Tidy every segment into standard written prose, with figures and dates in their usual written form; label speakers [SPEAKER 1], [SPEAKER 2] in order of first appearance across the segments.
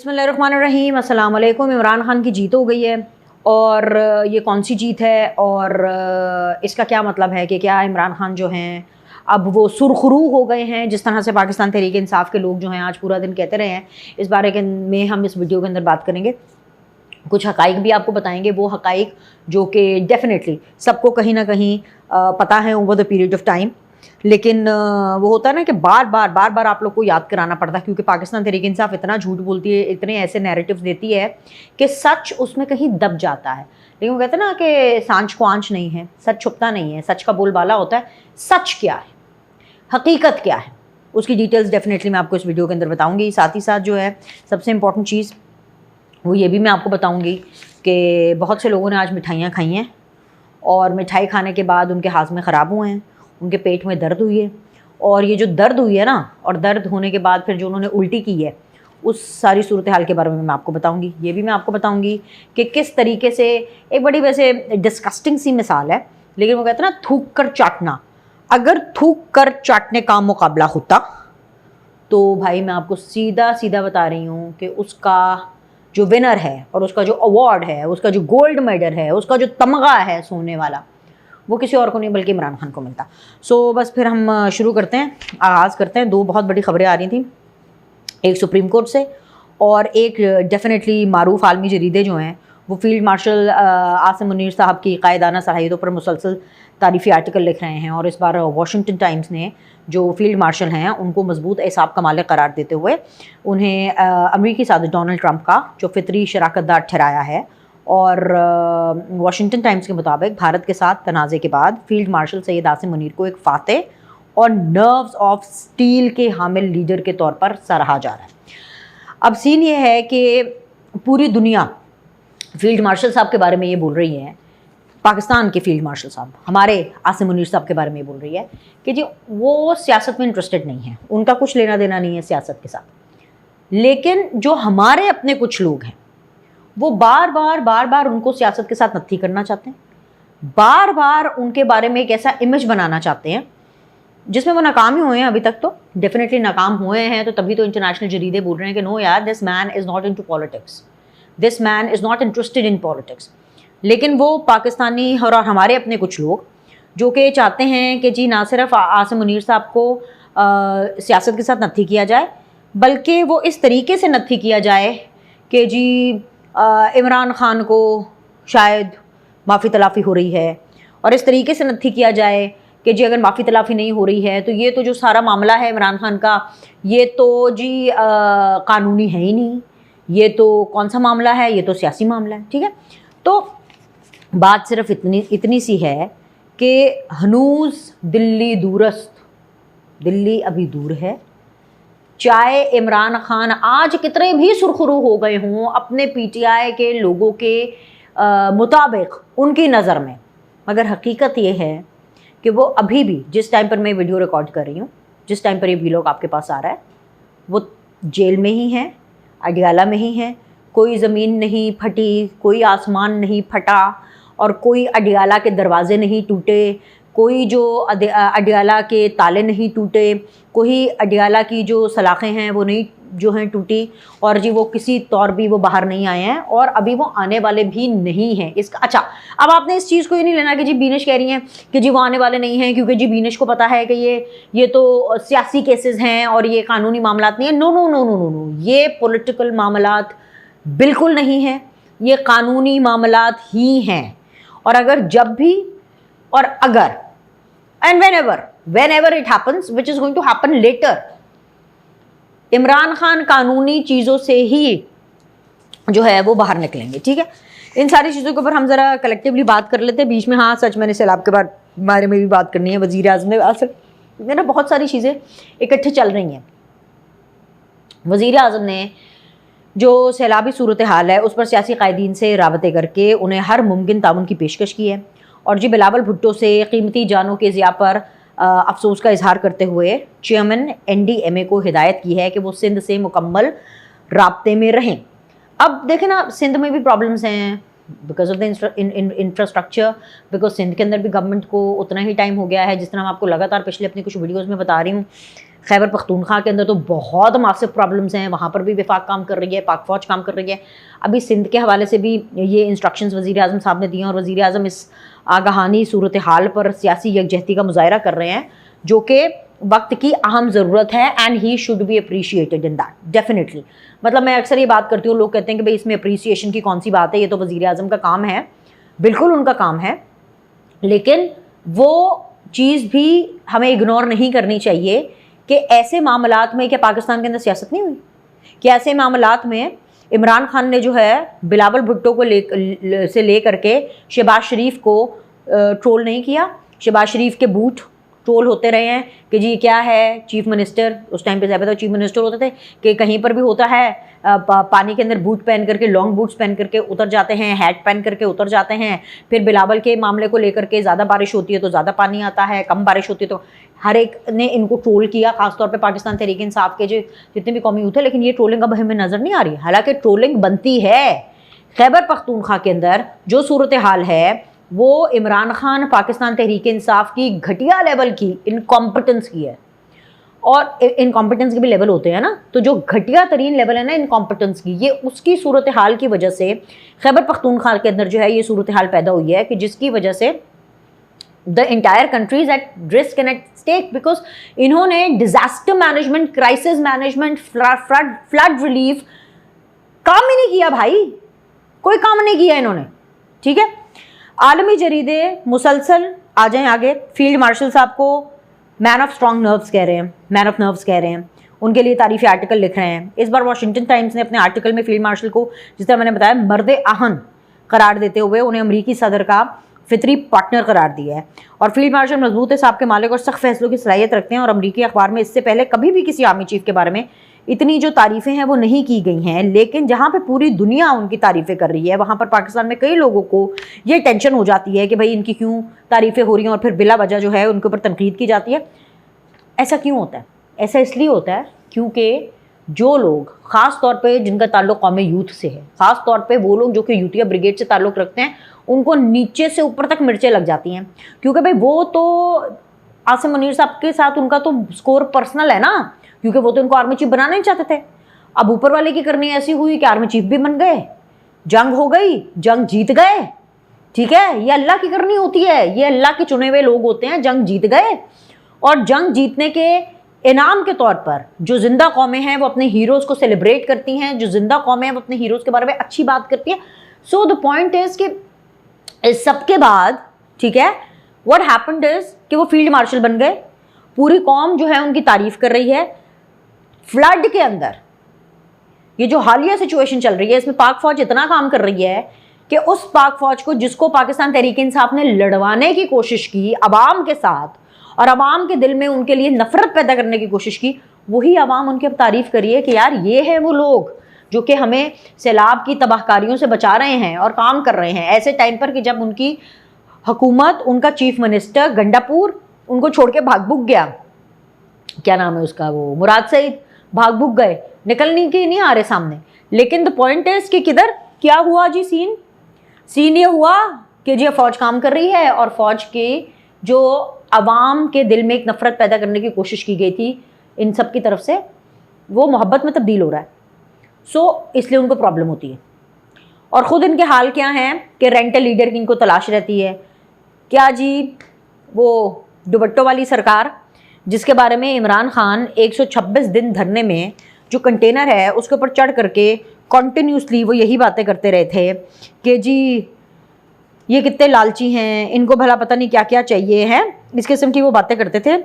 [SPEAKER 1] बिस्मिल्लाहिर्रहमानिर्रहीम। अस्सलाम वालेकुम। इमरान खान की जीत हो गई है और ये कौन सी जीत है और इसका क्या मतलब है कि क्या इमरान खान जो हैं अब वो सुरखरू हो गए हैं, जिस तरह से पाकिस्तान तहरीक इंसाफ के लोग जो हैं आज पूरा दिन कहते रहे हैं। इस बारे में हम इस वीडियो के अंदर बात करेंगे। कुछ हकाइक भी आपको बताएंगे, वो हकाइक जो कि डेफिनेटली सबको कहीं ना कहीं पता है over the period of time, लेकिन वो होता है ना कि बार बार आप लोग को याद कराना पड़ता है, क्योंकि पाकिस्तान तहरीक इंसाफ इतना झूठ बोलती है, इतने ऐसे नैरेटिव्स देती है कि सच उसमें कहीं दब जाता है। लेकिन वो कहते हैं ना कि सांच को आंच नहीं है, सच छुपता नहीं है, सच का बोलबाला होता है। सच क्या है, हकीकत क्या है, उसकी डिटेल्स डेफिनेटली मैं आपको इस वीडियो के अंदर बताऊँगी। साथ ही साथ जो है सबसे इम्पॉर्टेंट चीज़ वो ये भी मैं आपको बताऊँगी कि बहुत से लोगों ने आज मिठाइयाँ खाई हैं और मिठाई खाने के बाद उनके हाज़मे ख़राब हुए हैं, उनके पेट में दर्द हुई है, और ये जो दर्द हुई है ना, और दर्द होने के बाद फिर जो उन्होंने उल्टी की है, उस सारी सूरत हाल के बारे में मैं आपको बताऊंगी। ये भी मैं आपको बताऊंगी कि किस तरीके से एक बड़ी वैसे डिस्कस्टिंग सी मिसाल है, लेकिन वो कहते हैं ना थूक कर चाटना। अगर थूक कर चाटने का मुकाबला होता तो भाई मैं आपको सीधा सीधा बता रही हूँ कि उसका जो विनर है और उसका जो अवार्ड है, उसका जो गोल्ड मेडल है, उसका जो तमगा है सोने वाला, वो किसी और को नहीं बल्कि इमरान खान को मिलता। सो बस फिर हम शुरू करते हैं, आगाज़ करते हैं। दो बहुत बड़ी खबरें आ रही थी, एक सुप्रीम कोर्ट से और एक डेफिनेटली मारूफ आलमी जरीदे जो हैं वो फील्ड मार्शल आसिम मुनीर साहब की कायदाना सलाहियतों पर मुसलसल तारीफ़ी आर्टिकल लिख रहे हैं। और इस बार वाशिंगटन टाइम्स ने जो फील्ड मार्शल हैं उनको मजबूत एहसाब का मालिक करार देते हुए उन्हें अमरीकी सदर डोनाल्ड ट्रंप का जो फितरी शराकतदार ठहराया है। और वाशिंगटन टाइम्स के मुताबिक भारत के साथ तनाज़े के बाद फील्ड मार्शल सैयद आसिम मुनीर को एक फातेह और नर्व्स ऑफ स्टील के हामिल लीडर के तौर पर सराहा जा रहा है। अब सीन ये है कि पूरी दुनिया फील्ड मार्शल साहब के बारे में ये बोल रही है, पाकिस्तान के फील्ड मार्शल साहब हमारे आसिम मुनीर साहब के बारे में ये बोल रही है कि जी वो सियासत में इंटरेस्टेड नहीं है, उनका कुछ लेना देना नहीं है सियासत के साथ। लेकिन जो हमारे अपने कुछ लोग हैं वो बार बार उनको सियासत के साथ नत्थी करना चाहते हैं, बार बार उनके बारे में एक ऐसा इमेज बनाना चाहते हैं जिसमें वो नाकाम ही हुए हैं। अभी तक तो डेफिनेटली नाकाम हुए हैं, तो तभी तो इंटरनेशनल जरीदे बोल रहे हैं कि नो यार, this man is not into politics, this man is not interested in politics. लेकिन वो पाकिस्तानी और हमारे अपने कुछ लोग जो कि चाहते हैं कि जी ना सिर्फ आसिम मुनीर साहब को सियासत के साथ नत्थी किया जाए, बल्कि वो इस तरीके से नत्थी किया जाए कि जी इमरान खान को शायद माफ़ी तलाफ़ी हो रही है, और इस तरीके से नत्थी किया जाए कि जी अगर माफ़ी तलाफ़ी नहीं हो रही है तो ये तो जो सारा मामला है इमरान खान का, ये तो जी कानूनी है ही नहीं, ये तो कौन सा मामला है, ये तो सियासी मामला है। ठीक है, तो बात सिर्फ इतनी सी है कि हनूज़ दिल्ली दूरस्त, दिल्ली अभी दूर है। चाहे इमरान खान आज कितने भी सुरखरू हो गए हों अपने पीटीआई के लोगों के मुताबिक उनकी नज़र में, मगर हकीकत ये है कि वो अभी भी जिस टाइम पर मैं वीडियो रिकॉर्ड कर रही हूँ, जिस टाइम पर ये वीलॉग आपके पास आ रहा है, वो जेल में ही हैं, अडियाला में ही हैं। कोई ज़मीन नहीं फटी, कोई आसमान नहीं फटा, और कोई अडियाला के दरवाजे नहीं टूटे, कोई जो अडियाला के ताले नहीं टूटे, कोई अडियाला की जो सलाखें हैं वो नहीं जो हैं टूटी, और जी वो किसी तौर भी वो बाहर नहीं आए हैं और अभी वो आने वाले भी नहीं हैं। इसका अच्छा, अब आपने इस चीज़ को ये नहीं लेना कि जी बीनिश कह रही हैं कि जी वो आने वाले नहीं हैं क्योंकि जी बीनिश को पता है कि ये तो सियासी केसेस हैं और ये कानूनी मामलात नहीं है। No no no no no no, ये पॉलिटिकल मामलात बिल्कुल नहीं है, ये कानूनी मामलात ही हैं। और अगर जब भी और अगर and whenever it happens, which is going to happen later, Imran Khan कानूनी चीज़ों से ही जो है वो बाहर निकलेंगे। ठीक है, इन सारी चीज़ों के ऊपर हम ज़रा कलेक्टिवली बात कर लेते हैं। बीच में हाँ सच मैंने सैलाब के बारे में भी बात करनी है। वज़ीर आज़म ने असल ना बहुत सारी चीज़ें इकट्ठे चल रही हैं। वज़ीर आज़म ने जो सैलाबी सूरत हाल है उस पर सियासी कायदीन से राबते करके उन्हें हर मुमकिन ताउन की पेशकश की है, और जी बिलावल भुट्टो से कीमती जानों के ज़िया पर अफसोस का इजहार करते हुए चेयरमैन NDMA को हिदायत की है कि वो सिंध से मुकम्मल राब्ते में रहें। अब देखें ना, सिंध में भी प्रॉब्लम्स हैं because of the infrastructure, because Sindh के अंदर भी गवर्नमेंट को उतना ही टाइम हो गया है, जिस तरह मैं आपको लगातार पिछले अपनी कुछ वीडियोज़ में बता रही हूँ, खैबर पख्तूनख्वा के अंदर तो बहुत मासिव प्रॉब्लम्स हैं, वहाँ पर भी वफाक काम कर रही है, पाक फ़ौज काम कर रही है। अभी सिंध के हवाले से भी ये इंस्ट्रक्शंस वज़ीर आज़म साहब ने दिए हैं और वज़ीर आज़म इस आगाहानी सूरत हाल पर सियासी यकजहती का मुजाहरा कर रहे हैं, जो कि वक्त की अहम ज़रूरत है and he should be appreciated in that definitely. मतलब मैं अक्सर ये बात करती हूँ, लोग कहते हैं कि भाई इसमें अप्रिसिएशन की कौन सी बात है, ये तो वज़ीर आज़म का काम है। बिल्कुल उनका काम है, लेकिन वो चीज़ भी हमें इग्नोर नहीं करनी चाहिए कि ऐसे मामलात में क्या पाकिस्तान के अंदर सियासत नहीं हुई, कि ऐसे मामलात में इमरान खान ने जो है बिलावल भुट्टो को ले करके शहबाज शरीफ को ट्रोल नहीं किया। शहबाज शरीफ के बूट ट्रोल होते रहे हैं कि जी क्या है, चीफ मिनिस्टर उस टाइम पे ज़्यादा चीफ मिनिस्टर होते थे, कि कहीं पर भी होता है पानी के अंदर बूट पहन करके, लॉन्ग बूट्स पहन करके उतर जाते हैं, हैट पहन करके उतर जाते हैं। फिर बिलावल के मामले को लेकर के ज़्यादा बारिश होती है तो ज़्यादा पानी आता है, कम बारिश होती है तो हर एक ने इनको ट्रोल किया, खासतौर पे पाकिस्तान तहरीक इंसाफ के जो जितने भी कौमी यूथ है। लेकिन ये ट्रोलिंग अब हमें नज़र नहीं आ रही, हालांकि ट्रोलिंग बनती है। खैबर पख्तूनख्वा के अंदर जो सूरत हाल है वो इमरान खान पाकिस्तान तहरीक इंसाफ की घटिया लेवल की इनकॉम्पिटेंस की है, और इनकॉम्पिटेंस के भी लेवल होते हैं ना, तो जो घटिया तरीन लेवल है ना इनकॉम्पिटेंस की, ये उसकी सूरत हाल की वजह से खैबर पख्तूनख्वा के अंदर जो है ये सूरत हाल पैदा हुई है कि जिसकी वजह से the entire country is at risk and at stake, because इन्होंने disaster management, crisis management, flood relief काम ही नहीं किया भाई, कोई काम नहीं किया इन्होंने। ठीक है, आलमी जरीदे मुसलसल आ जाएं आगे, फील्ड मार्शल साहब को मैन ऑफ स्ट्रॉन्ग नर्व्स कह रहे हैं, मैन ऑफ नर्व्स कह रहे हैं, उनके लिए तारीफी आर्टिकल लिख रहे हैं। इस बार वॉशिंगटन टाइम्स ने अपने आर्टिकल में फील्ड मार्शल को, जिस तरह मैंने बताया, मर्द आहन करार देते हुए उन्हें अमरीकी सदर का फितरी पार्टनर करार दिया है। और फील्ड मार्शल मजबूत हिसाब के मालिक और सख्त फैसलों की सलाहियत रखते हैं, और अमरीकी अखबार में इससे पहले कभी भी किसी आर्मी चीफ के बारे में इतनी जो तारीफ़ें हैं वो नहीं की गई हैं। लेकिन जहाँ पे पूरी दुनिया उनकी तारीफ़ें कर रही है, वहाँ पर पाकिस्तान में कई लोगों को ये टेंशन हो जाती है कि भाई इनकी क्यों तारीफ़ें हो रही हैं और फिर बिला वजह जो है उनके ऊपर तनकीद की जाती है। ऐसा क्यों होता है? ऐसा इसलिए होता है क्योंकि जो लोग ख़ास तौर पे जिनका ताल्लुक़ कौमी यूथ से है, ख़ास तौर पे वो लोग जो कि यूथिया ब्रिगेड से ताल्लुक़ रखते हैं, उनको नीचे से ऊपर तक मिर्चें लग जाती हैं। क्योंकि भाई वो तो आसिम मुनीर साहब के साथ उनका तो स्कोर पर्सनल है ना, क्योंकि वो तो उनको आर्मी चीफ बनाना नहीं चाहते थे। अब ऊपर वाले की करनी ऐसी हुई कि आर्मी चीफ भी बन गए, जंग हो गई, जंग जीत गए। ठीक है, ये अल्लाह की करनी होती है, ये अल्लाह के चुने हुए लोग होते हैं, जंग जीत गए। और जंग जीतने के इनाम के तौर पर जो जिंदा कौमें हैं वो अपने हीरोज़ को सेलिब्रेट करती हैं, जो जिंदा कौमें हैं वो अपने हीरोज़ के बारे में अच्छी बात करती हैं। सो द पॉइंट इज़ कि इस सब के बाद, ठीक है, व्हाट हैपेंड इज़ कि वो फील्ड मार्शल बन गए, पूरी कौम जो है उनकी तारीफ़ कर रही है। फ्लड के अंदर ये जो हालिया सिचुएशन चल रही है, इसमें पाक फौज इतना काम कर रही है कि उस पाक फौज को जिसको पाकिस्तान तहरीक इंसाफ ने लड़वाने की कोशिश की अवाम के साथ और अवाम के दिल में उनके लिए नफरत पैदा करने की कोशिश की, वही अवाम उनकी अब तारीफ करिए कि यार ये है वो लोग जो कि हमें सैलाब की तबाहकारियों से बचा रहे हैं और काम कर रहे हैं ऐसे टाइम पर कि जब उनकी हुकूमत, उनका चीफ मिनिस्टर गंडापुर उनको छोड़ के भाग भुग गया, क्या नाम है उसका, वो मुराद सईद, भाग भुग गए, निकलने के नहीं आ रहे सामने। लेकिन द पॉइंट इज कि किधर क्या हुआ जी, सीन ये हुआ कि जी फौज काम कर रही है और फौज के जो अवाम के दिल में एक नफरत पैदा करने की कोशिश की गई थी इन सब की तरफ से, वो मोहब्बत में तब्दील हो रहा है। सो इसलिए उनको प्रॉब्लम होती है। और ख़ुद इनके हाल क्या हैं कि रेंटल लीडर की इनको तलाश रहती है। क्या जी, वो दुपट्टों वाली सरकार जिसके बारे में इमरान खान 126 दिन धरने में जो कंटेनर है उसके ऊपर चढ़ करके कॉन्टीन्यूसली वो यही बातें करते रहे थे कि जी ये कितने लालची हैं, इनको भला पता नहीं क्या क्या चाहिए है, इस किस्म की वो बातें करते थे।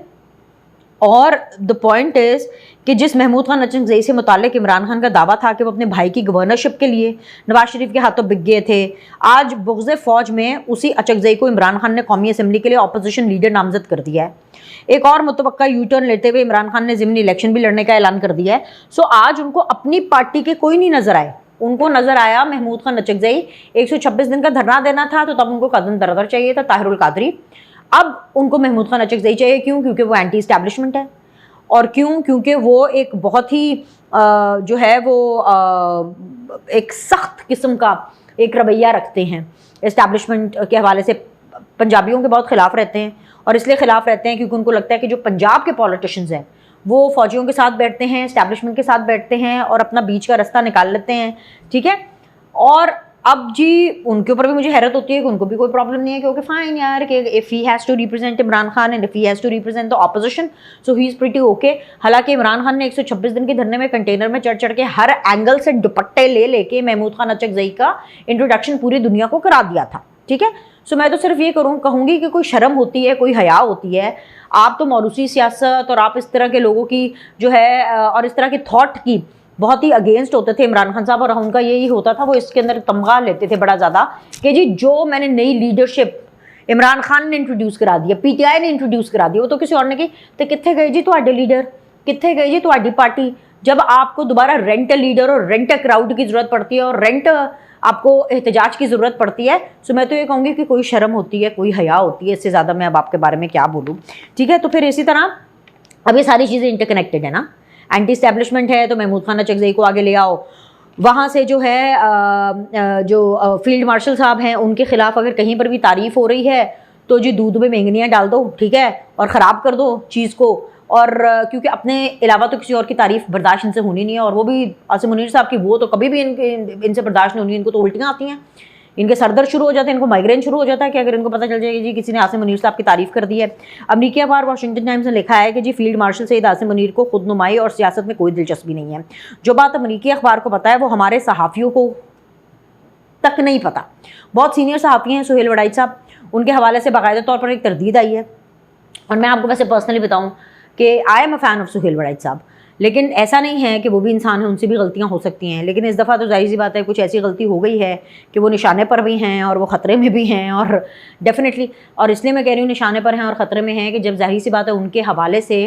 [SPEAKER 1] और द पॉइंट इज़ कि जिस महमूद खान अचकज़ई से मुताल्लिक इमरान खान का दावा था कि वो अपने भाई की गवर्नरशिप के लिए नवाज शरीफ के हाथों बिक गए थे, आज बुग़्ज़ फ़ौज में उसी अचकज़ई को इमरान खान ने कौमी असम्बली के लिए अपोजिशन लीडर नामज़द कर दिया है। एक और मुतवक्का यू टर्न लेते हुए इमरान खान ने ज़िमनी इलेक्शन भी लड़ने का ऐलान कर दिया है। सो आज उनको अपनी पार्टी के कोई नहीं नज़र आए, उनको नज़र आया महमूद खान अचकज़ई। 126 दिन का धरना देना था तो तब उनको कदम बरदर चाहिए था, ताहिरुल कादरी। अब उनको महमूद खान अचकज़ई चाहिए, क्यों? क्योंकि वो एंटी इस्टेब्लिशमेंट है। और क्यों? क्योंकि वो एक बहुत ही जो है वो एक सख्त किस्म का एक रवैया रखते हैं, इस्टेब्लिशमेंट के हवाले से पंजाबियों के बहुत ख़िलाफ़ रहते हैं। और इसलिए ख़िलाफ़ रहते हैं क्योंकि उनको लगता है कि जो पंजाब के पॉलिटिशियंस हैं वो फौजियों के साथ बैठते हैं, एस्टैब्लिशमेंट के साथ बैठते हैं और अपना बीच का रास्ता निकाल लेते हैं, ठीक है। और अब जी उनके ऊपर भी मुझे हैरत होती है कि उनको भी कोई प्रॉब्लम नहीं है, क्योंकि फाइन यार कि if he has to represent Imran Khan and if he has to represent the opposition so he is pretty okay. हालांकि इमरान खान ने 126 दिन के धरने में कंटेनर में चढ़ चढ़ के हर एंगल से दुपट्टे ले लेके महमूद खान अचकज़ई का इंट्रोडक्शन पूरी दुनिया को करा दिया था, ठीक है। सो मैं तो सिर्फ ये कहूँगी कि कोई शर्म होती है, कोई हया होती है। आप तो मौरूसी सियासत और आप इस तरह के लोगों की जो है और इस तरह के थॉट की बहुत ही अगेंस्ट होते थे इमरान खान साहब, और उनका यही होता था, वो इसके अंदर तमगा लेते थे बड़ा ज़्यादा कि जी जो मैंने नई लीडरशिप इमरान खान ने इंट्रोड्यूस करा दिया, पीटीआई ने इंट्रोड्यूस करा दिया, वो तो किसी और ने की, तो कितने गए जी तुम्हारे लीडर, कितने गए जी तुम्हारी पार्टी। जब आपको दोबारा रेंट लीडर और रेंट क्राउड की ज़रूरत पड़ती है और रेंट आपको एहतजाज की ज़रूरत पड़ती है, तो मैं तो ये कहूँगी कि कोई शर्म होती है, कोई हया होती है, इससे ज़्यादा मैं अब आपके बारे में क्या बोलूँ, ठीक है। तो फिर इसी तरह अब ये सारी चीज़ें इंटरकनेक्टेड है ना। एंटी स्टैब्लिशमेंट है तो महमूद खान अचकज़ई को आगे ले आओ, वहाँ से जो है जो फील्ड मार्शल साहब हैं उनके खिलाफ अगर कहीं पर भी तारीफ़ हो रही है तो जी दूध में महंगनियाँ डाल दो, ठीक है, और ख़राब कर दो चीज़ को। और क्योंकि अपने अलावा तो किसी और की तारीफ़ बर्दाश्त इनसे होनी नहीं है, और वो भी आसिम मुनीर साहब की वो तो कभी भी इनसे बर्दाश्त नहीं होनी, इनको तो उल्टियाँ आती हैं, इनके सरदर्द शुरू हो जाते हैं, इनको माइग्रेन शुरू हो जाता है कि अगर इनको पता चल जाएगा जी किसी ने आसिम मुनीर साहब की तारीफ़ कर दी है। अमरीकी अखबार वॉशिंगटन टाइम्स ने लिखा है कि जी फील्ड मार्शल सईद आसिम मुनीर को खुद नुमाई और सियासत में कोई दिलचस्पी नहीं है। जो बात अमरीकी अखबार को पता है वो हमारे सहाफ़ियों को तक नहीं पता। बहुत सीनियर सहाफ़ी हैं सुहेल वड़ाई साहब, उनके हवाले से बाकायदा तौर पर एक तरदीद आई है, और मैं आपको वैसे पर्सनली बताऊँ कि I am a fan of Suhel वड़ाई साहब, लेकिन ऐसा नहीं है कि वो भी इंसान है, उनसे भी गलतियां हो सकती हैं। लेकिन इस दफ़ा तो जाहिर सी बात है कुछ ऐसी गलती हो गई है कि वो निशाने पर भी हैं और वो ख़तरे में भी हैं, और डेफिनेटली, और इसलिए मैं कह रही हूँ निशाने पर हैं और ख़तरे में हैं कि जब जाहिर सी बात है उनके हवाले से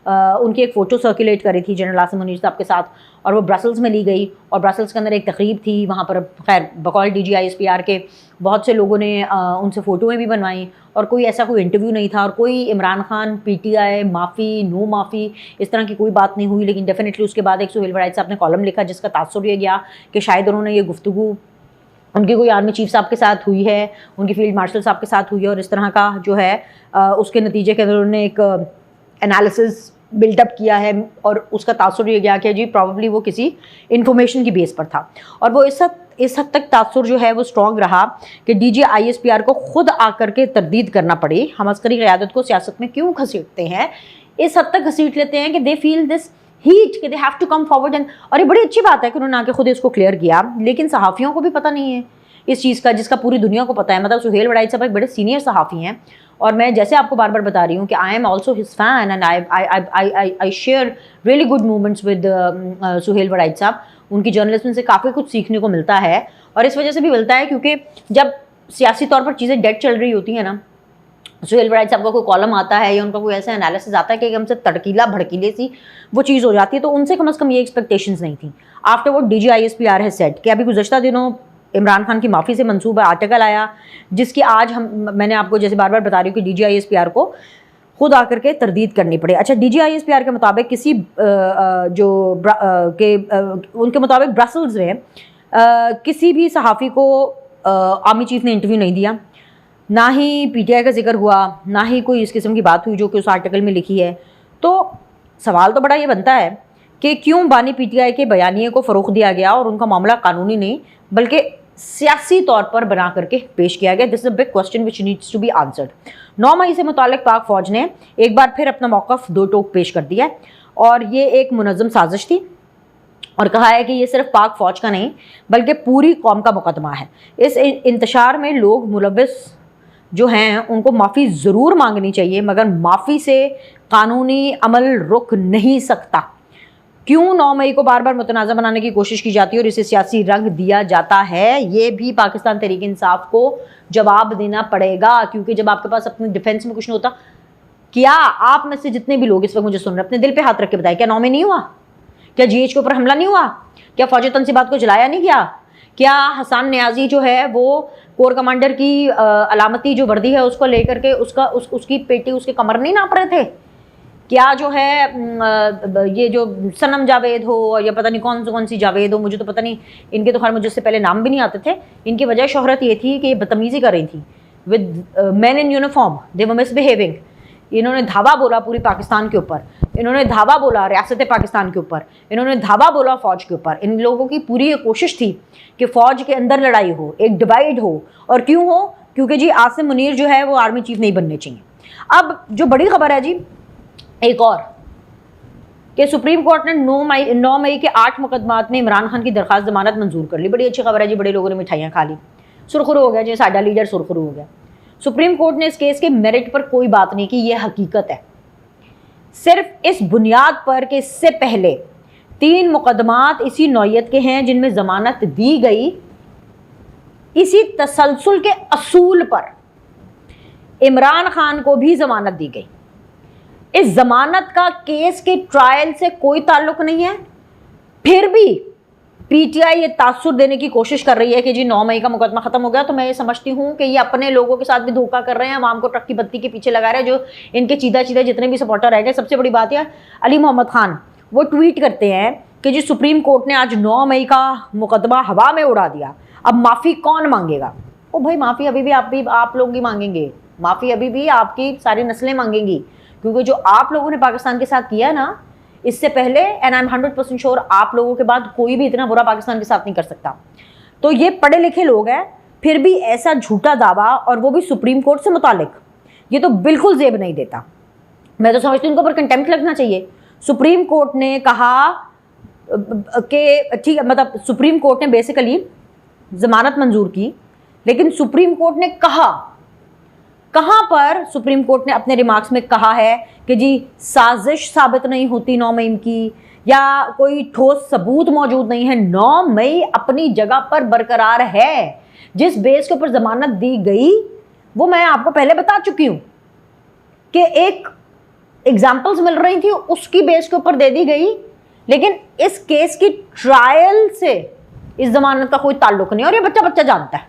[SPEAKER 1] उनकी एक फ़ोटो सर्कुलेट करी थी जनरल आसिम मुनीर साहब के साथ, और वो ब्रसल्स में ली गई, और ब्रसल्स के अंदर एक तकरीब थी, वहाँ पर खैर बकौल DGISPR के बहुत से लोगों ने उनसे फ़ोटोएँ भी बनवाई, और कोई ऐसा कोई इंटरव्यू नहीं था, और कोई इमरान खान PTI माफ़ी नो माफ़ी इस तरह की कोई बात नहीं हुई। लेकिन डेफिनेटली उसके बाद एक सुहेल वड़ाई साहब ने कॉलम लिखा जिसका तासुर ये गया कि शायद उन्होंने ये गुफ्तगू उनकी कोई आर्मी चीफ साहब के साथ हुई है, उनकी फील्ड मार्शल साहब के साथ हुई है, और इस तरह का जो है उसके नतीजे के अंदर उन्होंने एक एनालिसिस बिल्डअप किया है, और उसका तासुर ये गया कि जी प्रॉबली वो किसी इन्फॉर्मेशन की बेस पर था। और वो इस हद तक तासुर जो है वो स्ट्रॉन्ग रहा कि DGISPR को खुद आकर के तरदीद करना पड़ी, हम अस्करी क़यादत को सियासत में क्यों घसीटते हैं, इस हद तक घसीट लेते हैं कि दे फील दिस हीट कि they have to come forward and, और ये बड़ी अच्छी बात है कि उन्होंने आके खुद इसको क्लियर किया। लेकिन सहाफ़ियों को भी पता नहीं है इस चीज़ का जिसका पूरी दुनिया को पता है। मतलब सुहेल वड़ाई साहब एक बड़े सीनियर सहाफ़ी हैं, और मैं जैसे आपको बार बार बता रही हूँ कि I am also his fan and I share really good movements with Suhel वड़ाई साहब। उनकी जर्नलिज्म से काफ़ी कुछ सीखने को मिलता है, और इस वजह से भी मिलता है क्योंकि जब सियासी तौर पर चीज़ें डेड चल रही होती हैं ना, सुहेल वड़ाई साहब का कोई कॉलम आता है या उनका कोई ऐसा एनालिसिस आता है कि हमसे तड़कीला भड़कीले सी वो चीज़ हो जाती है, तो उनसे कम से कम ये एक्सपेक्टेशंस नहीं थी। आफ्टर वो DGISPR है सेट कि अभी गुज़श्ता दिनों इमरान खान की माफ़ी से मंसूबा आर्टिकल आया, जिसकी आज मैंने आपको जैसे बार बार बता रही हूँ कि DGISPR को खुद आकर के तरदीद करनी पड़े। अच्छा, DGISPR के मुताबिक किसी उनके मुताबिक ब्रसल्स में किसी भी सहाफ़ी को आर्मी चीफ ने इंटरव्यू नहीं दिया, ना ही PTI का जिक्र हुआ, ना ही कोई इस किस्म की बात हुई जो कि उस आर्टिकल में लिखी है। तो सवाल तो बड़ा ये बनता है कि क्यों बानी PTI के बयानिए को फ़रोग़ दिया गया और उनका मामला कानूनी नहीं बल्कि सियासी तौर पर बना करके पेश किया गया। This is a big question which needs to be answered. 9 मई से मुताल्लिक़ पाक फ़ौज ने एक बार फिर अपना मौक़िफ़ दो टोक पेश कर दिया है, और ये एक मुनज़्ज़म साजिश थी, और कहा है कि ये सिर्फ पाक फ़ौज का नहीं बल्कि पूरी कौम का मुकदमा है। इस इंतशार में लोग मुलव्विस जो हैं उनको माफ़ी ज़रूर मांगनी चाहिए, मगर माफ़ी से कानूनी अमल रुक नहीं सकता। क्यों 9 मई को बार बार मुतनाज़ा बनाने की कोशिश की जाती है और इसे सियासी रंग दिया जाता है, ये भी पाकिस्तान तहरीक इंसाफ को जवाब देना पड़ेगा। क्योंकि जब आपके पास अपने डिफेंस में कुछ नहीं होता, क्या आप में से जितने भी लोग इस वक्त मुझे सुन रहे हैं अपने दिल पे हाथ रख के बताएं, क्या 9 मई नहीं हुआ? क्या GH के ऊपर हमला नहीं हुआ? क्या फौजी तनसीबात को जलाया नहीं गया? क्या हसन नियाजी जो है वो कोर कमांडर की अलामती जो वर्दी है उसको लेकर के उसकी पेटी उसके कमर नहीं नाप रहे थे? क्या जो है ये जो सनम जावेद हो या पता नहीं कौन सी जावेद हो, मुझे तो पता नहीं, इनके तो खैर मुझे उससे पहले नाम भी नहीं आते थे। इनकी वजह शोहरत ये थी कि ये बदतमीज़ी कर रही थी with man in uniform, they were misbehaving. इन्होंने धावा बोला पूरी पाकिस्तान के ऊपर, इन्होंने धावा बोला रियासत पाकिस्तान के ऊपर, इन्होंने धावा बोला फ़ौज के ऊपर। इन लोगों की पूरी ये कोशिश थी कि फ़ौज के अंदर लड़ाई हो, एक डिवाइड हो। और क्यों हो? क्योंकि जी आसिम मुनीर जो है वो आर्मी चीफ नहीं बनने चाहिए। अब जो बड़ी खबर है जी एक और, कि सुप्रीम कोर्ट ने 9 मई के 8 मुकदमात में इमरान खान की दरखास्त जमानत मंजूर कर ली। बड़ी अच्छी खबर है जी, बड़े लोगों ने मिठाइयाँ खा ली, सुरखरू हो गया जी, साडा लीडर सुरखरू हो गया। सुप्रीम कोर्ट ने इस केस के मेरिट पर कोई बात नहीं की, यह हकीकत है, सिर्फ इस बुनियाद पर कि इससे पहले 3 मुकदमात इसी नौयत के हैं जिनमें जमानत दी गई, इसी तसलसल के असूल पर इमरान खान को भी जमानत दी गई। इस जमानत का केस के ट्रायल से कोई ताल्लुक नहीं है, फिर भी पीटीआई ये तासुर देने की कोशिश कर रही है कि जी 9 मई का मुकदमा खत्म हो गया। तो मैं ये समझती हूँ कि ये अपने लोगों के साथ भी धोखा कर रहे हैं, आवाम को ट्रक की बत्ती के पीछे लगा रहे हैं, जो इनके चीदा चीदा जितने भी सपोर्टर रह गए। सबसे बड़ी बात यह, अली मोहम्मद खान वो ट्वीट करते हैं कि जी सुप्रीम कोर्ट ने आज 9 मई का मुकदमा हवा में उड़ा दिया, अब माफ़ी कौन मांगेगा? ओ भाई, माफ़ी अभी भी आप लोग ही मांगेंगे, माफ़ी अभी भी आपकी सारी नस्लें मांगेंगी, क्योंकि जो आप लोगों ने पाकिस्तान के साथ किया ना इससे पहले, एंड आई एम 100% श्योर आप लोगों के बाद कोई भी इतना बुरा पाकिस्तान के साथ नहीं कर सकता। तो ये पढ़े लिखे लोग हैं, फिर भी ऐसा झूठा दावा, और वो भी सुप्रीम कोर्ट से मुतालिक, ये तो बिल्कुल जेब नहीं देता। मैं तो समझती हूँ उनके ऊपर कंटेम्प्ट लगना चाहिए। सुप्रीम कोर्ट ने कहा कि ठीक है, मतलब सुप्रीम कोर्ट ने बेसिकली जमानत मंजूर की, लेकिन सुप्रीम कोर्ट ने कहाँ पर सुप्रीम कोर्ट ने अपने रिमार्क्स में कहा है कि जी साजिश साबित नहीं होती 9 मई की, या कोई ठोस सबूत मौजूद नहीं है। 9 मई अपनी जगह पर बरकरार है। जिस बेस के ऊपर जमानत दी गई वो मैं आपको पहले बता चुकी हूँ कि एक एग्जाम्पल्स मिल रही थी, उसकी बेस के ऊपर दे दी गई, लेकिन इस केस की ट्रायल से इस जमानत का कोई ताल्लुक नहीं। और ये बच्चा जानता है।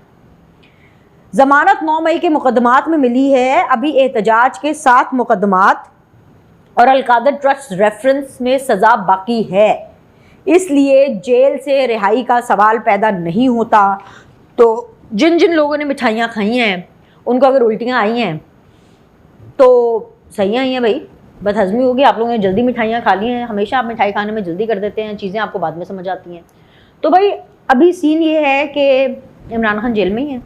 [SPEAKER 1] जमानत 9 मई के मुकदमात में मिली है, अभी एहतजाज के 7 मुकदमात और अलकादर ट्रस्ट रेफरेंस में सज़ा बाकी है, इसलिए जेल से रिहाई का सवाल पैदा नहीं होता। तो जिन जिन लोगों ने मिठाइयाँ खाई हैं उनको अगर उल्टियाँ आई हैं तो सही आई हैं भाई, बदहज़मी होगी। आप लोगों ने जल्दी मिठाइयाँ खा ली हैं, हमेशा आप मिठाई खाने में जल्दी कर देते हैं, चीज़ें आपको बाद में समझ आती हैं। तो भाई अभी सीन ये है कि इमरान खान जेल में ही है,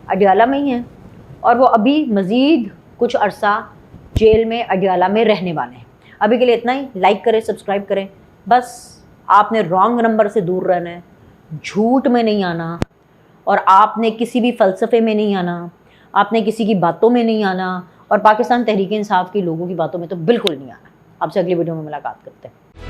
[SPEAKER 1] अडियाला में ही हैं, और वो अभी मज़ीद कुछ अरसा जेल में अडियाला में रहने वाले हैं। अभी के लिए इतना ही। लाइक करें, सब्सक्राइब करें, बस आपने रॉन्ग नंबर से दूर रहना है, झूठ में नहीं आना, और आपने किसी भी फ़लसफ़े में नहीं आना, आपने किसी की बातों में नहीं आना, और पाकिस्तान तहरीक इंसाफ के लोगों की बातों में तो बिल्कुल नहीं आना। आपसे अगली वीडियो में मुलाकात करते हैं।